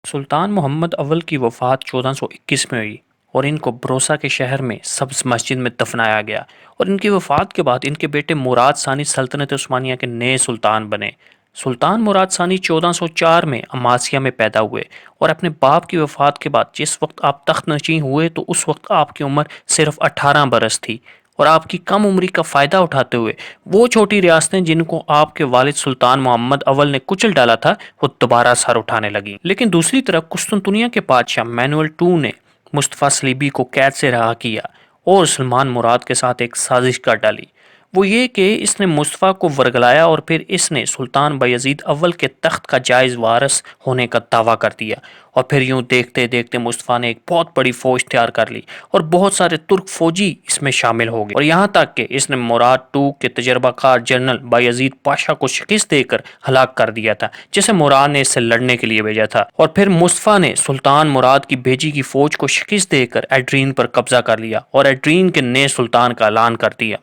سلطان محمد اول کی وفات 1421 میں ہوئی اور ان کو بروسا کے شہر میں سبز مسجد میں دفنایا گیا، اور ان کی وفات کے بعد ان کے بیٹے مراد ثانی سلطنت عثمانیہ کے نئے سلطان بنے۔ سلطان مراد ثانی 1404 میں اماسیا میں پیدا ہوئے اور اپنے باپ کی وفات کے بعد جس وقت آپ تخت نشین ہوئے تو اس وقت آپ کی عمر صرف 18 برس تھی، اور آپ کی کم عمری کا فائدہ اٹھاتے ہوئے وہ چھوٹی ریاستیں جن کو آپ کے والد سلطان محمد اول نے کچل ڈالا تھا وہ دوبارہ سر اٹھانے لگیں۔ لیکن دوسری طرف قسطنطنیہ کے بادشاہ مینوئل ٹو نے مصطفیٰ صلیبی کو قید سے رہا کیا اور سلمان مراد کے ساتھ ایک سازش کر ڈالی۔ وہ یہ کہ اس نے مصطفیٰ کو ورگلایا اور پھر اس نے سلطان بایزید اول کے تخت کا جائز وارث ہونے کا دعویٰ کر دیا، اور پھر یوں دیکھتے دیکھتے مصطفیٰ نے ایک بہت بڑی فوج تیار کر لی اور بہت سارے ترک فوجی اس میں شامل ہو گئے، اور یہاں تک کہ اس نے مراد ٹو کے تجربہ کار جنرل بایزید پاشا کو شکست دے کر ہلاک کر دیا تھا، جسے مراد نے اس سے لڑنے کے لیے بھیجا تھا، اور پھر مصطفیٰ نے سلطان مراد کی بھیجی کی فوج کو شکست دے کر ایڈرین پر قبضہ کر لیا اور ایڈرین کے نئے سلطان کا اعلان کر دیا،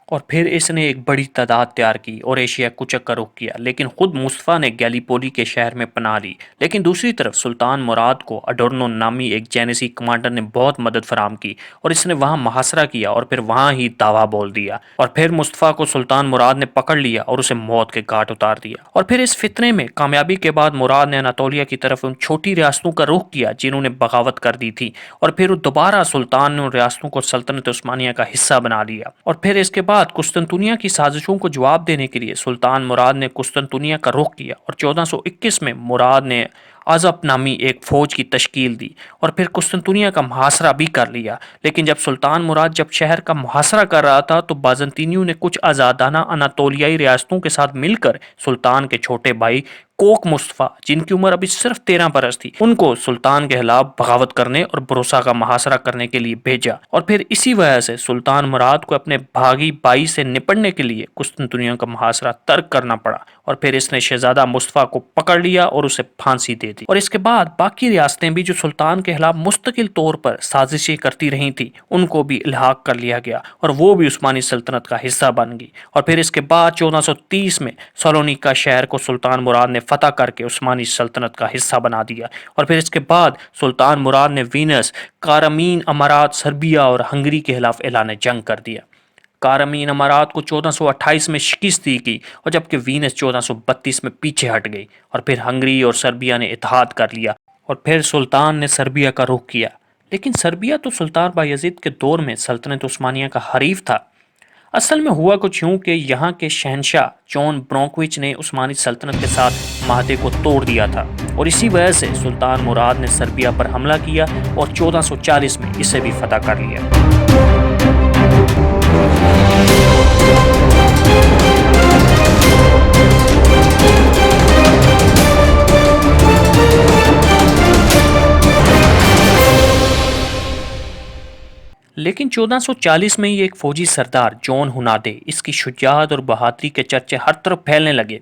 اور پھر اس نے ایک بڑی تعداد تیار کی اور ایشیا کوچک کا رخ کیا، لیکن خود مصطفیٰ نے گیلی پولی کے شہر میں پناہ لی۔ لیکن دوسری طرف سلطان مراد کو اڈورنو نامی ایک جینیسی کمانڈر نے بہت مدد فراہم کی اور اس نے وہاں محاصرہ کیا اور پھر وہاں ہی دعویٰ بول دیا، اور پھر مصطفیٰ کو سلطان مراد نے پکڑ لیا اور اسے موت کے گھاٹ اتار دیا۔ اور پھر اس فتنے میں کامیابی کے بعد مراد نے اناطولیہ کی طرف ان چھوٹی ریاستوں کا رخ کیا جنہوں نے بغاوت کر دی تھی، اور پھر دوبارہ سلطان نے ان ریاستوں کو سلطنت عثمانیہ کا حصہ بنا لیا، اور پھر اس کے بعد قسطنطنیہ کی سازشوں کو جواب دینے کے لیے سلطان مراد نے قسطنطنیہ کا رخ کیا، اور 1421 میں مراد نے عزب نامی ایک فوج کی تشکیل دی اور پھر قسطنطنیہ کا محاصرہ بھی کر لیا۔ لیکن جب سلطان مراد جب شہر کا محاصرہ کر رہا تھا تو بازنطینیوں نے کچھ آزادانہ اناطولیائی ریاستوں کے ساتھ مل کر سلطان کے چھوٹے بھائی کوک مصطفیٰ، جن کی عمر ابھی صرف 13 برس تھی، ان کو سلطان کے خلاف بغاوت کرنے اور بروسا کا محاصرہ کرنے کے لیے بھیجا، اور پھر اسی وجہ سے سلطان مراد کو اپنے بھاگی بھائی سے نپٹنے کے لیے قسطنطنیہ کا محاصرہ ترک کرنا پڑا، اور پھر اس نے شہزادہ مصطفیٰ کو پکڑ لیا اور اسے پھانسی دے دی، اور اس کے بعد باقی ریاستیں بھی جو سلطان کے خلاف مستقل طور پر سازشیں کرتی رہی تھیں ان کو بھی الحاق کر لیا گیا اور وہ بھی عثمانی سلطنت کا حصہ بن گئی، اور پھر اس کے بعد 1430 میں سالونیکا شہر کو سلطان مراد نے فتح کر کے عثمانی سلطنت کا حصہ بنا دیا، اور پھر اس کے بعد سلطان مراد نے وینس، کارمین امارات، سربیا اور ہنگری کے خلاف اعلان جنگ کر دیا۔ کارمین امارات کو 1428 میں شکست دی گئی، اور جبکہ وینس 1432 میں پیچھے ہٹ گئی، اور پھر ہنگری اور سربیا نے اتحاد کر لیا، اور پھر سلطان نے سربیا کا رخ کیا۔ لیکن سربیا تو سلطان بایزید کے دور میں سلطنت عثمانیہ کا حریف تھا۔ اصل میں ہوا کچھ یوں کہ یہاں کے شہنشاہ جون برونکوچ نے عثمانی سلطنت کے ساتھ معاہدے کو توڑ دیا تھا، اور اسی وجہ سے سلطان مراد نے سربیا پر حملہ کیا اور 1440 میں اسے بھی فتح کر لیا۔ لیکن 1440 میں یہ ایک فوجی سردار جون ہنادے، اس کی شجاعت اور بہادری کے چرچے ہر طرف پھیلنے لگے۔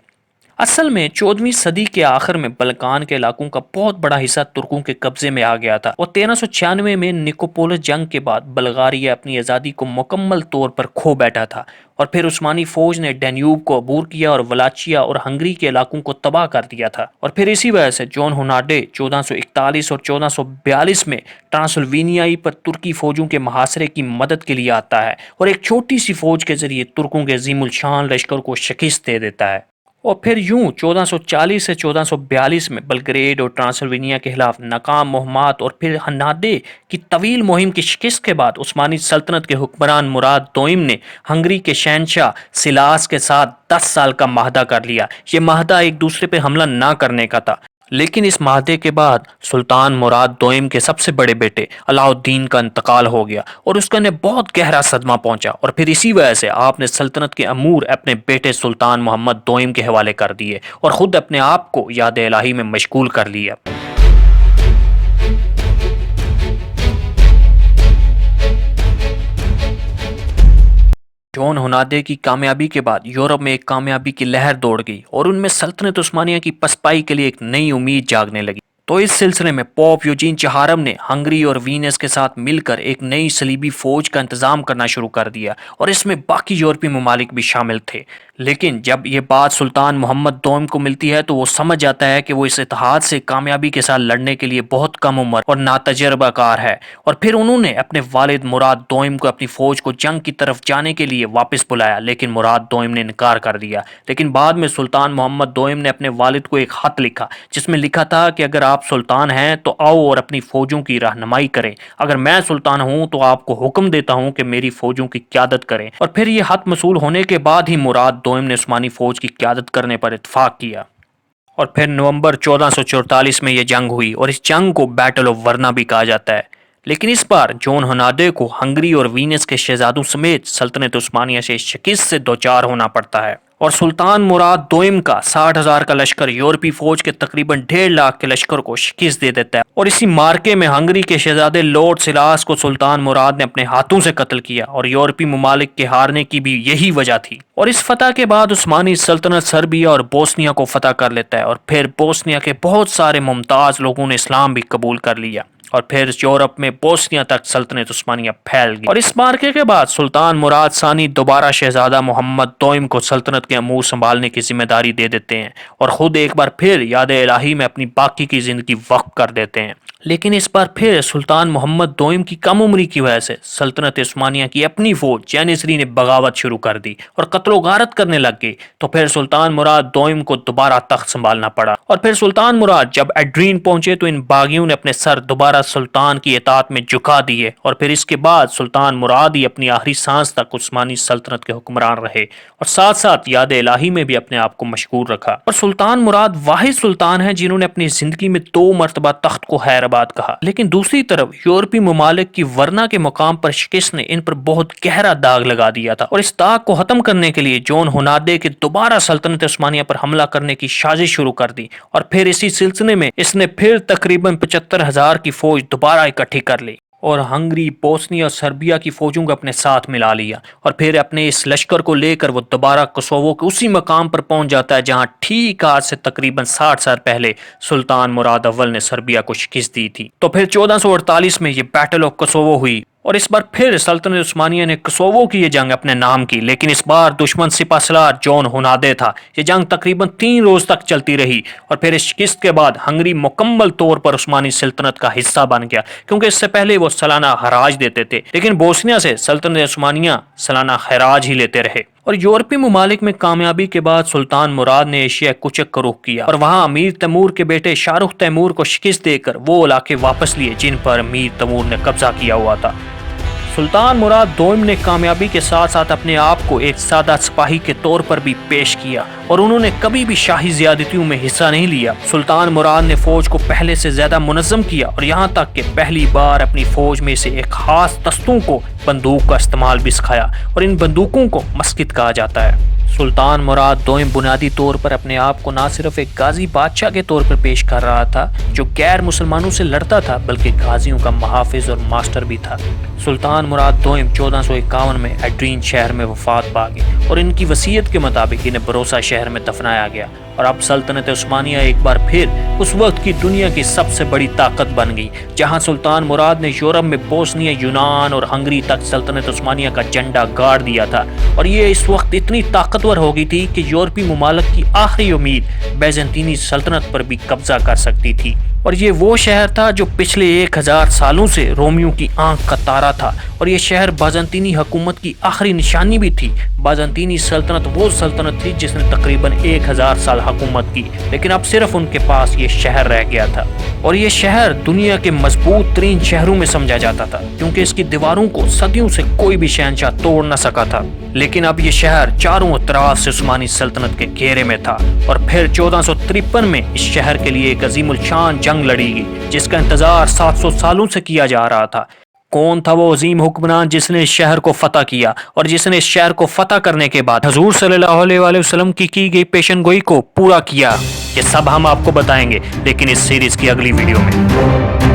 اصل میں 14ویں صدی کے آخر میں بلکان کے علاقوں کا بہت بڑا حصہ ترکوں کے قبضے میں آ گیا تھا، اور 1396 میں نکوپولس جنگ کے بعد بلغاریہ اپنی آزادی کو مکمل طور پر کھو بیٹھا تھا، اور پھر عثمانی فوج نے ڈینیوب کو عبور کیا اور ولاچیا اور ہنگری کے علاقوں کو تباہ کر دیا تھا، اور پھر اسی وجہ سے جون ہناڈے 1441 اور 1442 میں ٹرانسلوینیائی پر ترکی فوجوں کے محاصرے کی مدد کے لیے آتا ہے اور ایک چھوٹی سی فوج کے ذریعے ترکوں کے عظیم الشان لشکر کو شکست دے دیتا ہے، اور پھر یوں 1440 سے 1442 میں بلگریڈ اور ٹرانسلوینیا کے خلاف ناکام مہمات اور پھر ہنادے کی طویل مہم کی شکست کے بعد عثمانی سلطنت کے حکمران مراد دوئم نے ہنگری کے شہنشاہ سلاس کے ساتھ 10 سال کا معاہدہ کر لیا۔ یہ معاہدہ ایک دوسرے پہ حملہ نہ کرنے کا تھا، لیکن اس معاہدے کے بعد سلطان مراد دوئم کے سب سے بڑے بیٹے علاء الدین کا انتقال ہو گیا اور اس کا انہیں بہت گہرا صدمہ پہنچا، اور پھر اسی وجہ سے آپ نے سلطنت کے امور اپنے بیٹے سلطان محمد دوئم کے حوالے کر دیے اور خود اپنے آپ کو یاد الہی میں مشغول کر لیا۔ جون ہنادے کی کامیابی کے بعد یورپ میں ایک کامیابی کی لہر دوڑ گئی اور ان میں سلطنت عثمانیہ کی پسپائی کے لیے ایک نئی امید جاگنے لگی۔ تو اس سلسلے میں پوپ یوجین چہارم نے ہنگری اور وینس کے ساتھ مل کر ایک نئی صلیبی فوج کا انتظام کرنا شروع کر دیا اور اس میں باقی یورپی ممالک بھی شامل تھے۔ لیکن جب یہ بات سلطان محمد دوم کو ملتی ہے تو وہ سمجھ جاتا ہے کہ وہ اس اتحاد سے کامیابی کے ساتھ لڑنے کے لیے بہت کم عمر اور ناتجربہ کار ہے، اور پھر انہوں نے اپنے والد مراد دوم کو اپنی فوج کو جنگ کی طرف جانے کے لیے واپس بلایا، لیکن مراد دوم نے انکار کر دیا۔ لیکن بعد میں سلطان محمد دوم نے اپنے والد کو ایک خط لکھا جس میں لکھا تھا کہ اگر آپ سلطان ہیں تو آؤ اور اپنی فوجوں کی رہنمائی کریں، اگر میں سلطان ہوں تو آپ کو حکم دیتا ہوں کہ میری فوجوں کی قیادت کریں۔ اور پھر یہ خط موصول ہونے کے بعد ہی مراد دوم نے عثمانی فوج کی قیادت کرنے پر اتفاق کیا، اور پھر نومبر 1444 میں یہ جنگ ہوئی اور اس جنگ کو بیٹل آف ورنا بھی کہا جاتا ہے۔ لیکن اس بار جون ہنادے کو ہنگری اور وینس کے شہزادوں سمیت سلطنت عثمانیہ سے شکست سے دوچار ہونا پڑتا ہے، اور سلطان مراد دوم کا 60,000 کا لشکر یورپی فوج کے تقریباً 1.5 لاکھ کے لشکر کو شکست دے دیتا ہے، اور اسی مارکے میں ہنگری کے شہزادے لارڈ سلاس کو سلطان مراد نے اپنے ہاتھوں سے قتل کیا، اور یورپی ممالک کے ہارنے کی بھی یہی وجہ تھی۔ اور اس فتح کے بعد عثمانی سلطنت سربیا اور بوسنیا کو فتح کر لیتا ہے، اور پھر بوسنیا کے بہت سارے ممتاز لوگوں نے اسلام بھی قبول کر لیا، اور پھر یورپ میں بوسنیا تک سلطنت عثمانیہ پھیل گئی۔ اور اس مارکے کے بعد سلطان مراد ثانی دوبارہ شہزادہ محمد دوم کو سلطنت کے امور سنبھالنے کی ذمہ داری دے دیتے ہیں، اور خود ایک بار پھر یاد الہی میں اپنی باقی کی زندگی وقف کر دیتے ہیں۔ لیکن اس بار پھر سلطان محمد دوم کی کم عمری کی وجہ سے سلطنت عثمانیہ کی اپنی فوج جینیسری نے بغاوت شروع کر دی اور قتل و غارت کرنے لگ گئی، تو پھر سلطان مراد دوم کو دوبارہ تخت سنبھالنا پڑا۔ اور پھر سلطان مراد جب ایڈرین پہنچے تو ان باغیوں نے اپنے سر دوبارہ سلطان کی اطاعت میں جھکا دیے، اور پھر اس کے بعد سلطان مراد ہی اپنی آخری سانس تک عثمانی سلطنت کے حکمران رہے، اور ساتھ ساتھ یاد الہی میں بھی اپنے آپ کو مشغول رکھا۔ اور سلطان مراد واحد سلطان ہیں جنہوں نے اپنی زندگی میں 2 مرتبہ تخت کو خیر آباد کہا۔ لیکن دوسری طرف یورپی ممالک کی ورنا کے مقام پر شکست نے ان پر بہت گہرا داغ لگا دیا تھا، اور اس داغ کو ختم کرنے کے لیے جون ہنادے کے دوبارہ سلطنت عثمانیہ پر حملہ کرنے کی سازش شروع کر دی، اور پھر اسی سلسلے میں اس نے پھر تقریباً 75,000 کی فوج دوبارہ اکٹھی کر لی اور ہنگری، بوسنیا اور سربیا کی فوجوں کو اپنے ساتھ ملا لیا، اور پھر اپنے اس لشکر کو لے کر وہ دوبارہ کوسوو کے اسی مقام پر پہنچ جاتا ہے جہاں ٹھیک آج سے تقریباً 60 سال پہلے سلطان مراد اول نے سربیا کو شکست دی تھی۔ تو پھر 1448 میں یہ بیٹل آف کوسوو ہوئی، اور اس بار پھر سلطنت عثمانیہ نے کوسوو کی یہ جنگ اپنے نام کی، لیکن اس بار دشمن سپہ سالار جون ہنادے تھا۔ یہ جنگ تقریباً 3 روز تک چلتی رہی، اور پھر اس شکست کے بعد ہنگری مکمل طور پر عثمانی سلطنت کا حصہ بن گیا، کیونکہ اس سے پہلے وہ سالانہ خراج دیتے تھے، لیکن بوسنیا سے سلطنت عثمانیہ سالانہ خراج ہی لیتے رہے۔ اور یورپی ممالک میں کامیابی کے بعد سلطان مراد نے ایشیا کوچک کا رخ کیا، اور وہاں امیر تیمور کے بیٹے شاہ رخ تیمور کو شکست دے کر وہ علاقے واپس لیے جن پر امیر تیمور نے قبضہ کیا ہوا تھا۔ سلطان مراد دوم نے کامیابی کے ساتھ ساتھ اپنے آپ کو ایک سادہ سپاہی کے طور پر بھی پیش کیا، اور انہوں نے کبھی بھی شاہی زیادتیوں میں حصہ نہیں لیا۔ سلطان مراد نے فوج کو پہلے سے زیادہ منظم کیا، اور یہاں تک کہ پہلی بار اپنی فوج میں سے ایک خاص دستوں کو بندوق کا استعمال بھی سکھایا، اور ان بندوقوں کو مسکت کہا جاتا ہے۔ سلطان مراد دوم بنیادی طور پر اپنے آپ کو نہ صرف ایک غازی بادشاہ کے طور پر پیش کر رہا تھا جو غیر مسلمانوں سے لڑتا تھا، بلکہ غازیوں کا محافظ اور ماسٹر بھی تھا۔ سلطان مراد دوم 1451 میں ایڈرین شہر میں وفات پا گئے، اور ان کی وصیت کے مطابق انہیں بروسا شہر میں دفنایا گیا، اور اب سلطنت عثمانیہ ایک بار پھر اس وقت کی دنیا کی سب سے بڑی طاقت بن گئی، جہاں سلطان مراد نے یورپ میں بوسنیا، یونان اور ہنگری تک سلطنت عثمانیہ کا جھنڈا گاڑ دیا تھا، اور یہ اس وقت اتنی طاقتور ہو گئی تھی کہ یورپی ممالک کی آخری امید بیزنطینی سلطنت پر بھی قبضہ کر سکتی تھی۔ اور یہ وہ شہر تھا جو پچھلے 1000 سالوں سے رومیوں کی آنکھ کا تارا تھا، اور یہ شہر بازنطینی حکومت کی آخری نشانی بھی تھی۔ بازنطینی سلطنت وہ سلطنت تھی جس نے تقریباً 1000 سال حکومت کی، لیکن اب صرف ان کے پاس یہ شہر رہ گیا تھا، اور یہ شہر دنیا کے مضبوط ترین شہروں میں سمجھا جاتا تھا، کیونکہ اس کی دیواروں کو صدیوں سے کوئی بھی شہنشاہ توڑ نہ سکا تھا۔ لیکن اب یہ شہر چاروں اطراف سے عثمانی سلطنت کے گھیرے میں تھا، اور پھر 1453 میں اس شہر کے لیے ایک عظیم الشان جنگ لڑی گئی جس کا انتظار 700 سالوں سے کیا جا رہا تھا۔ کون تھا وہ عظیم حکمران جس نے اس شہر کو فتح کیا، اور جس نے اس شہر کو فتح کرنے کے بعد حضور صلی اللہ علیہ وسلم کی گئی پیشن گوئی کو پورا کیا؟ یہ سب ہم آپ کو بتائیں گے، لیکن اس سیریز کی اگلی ویڈیو میں۔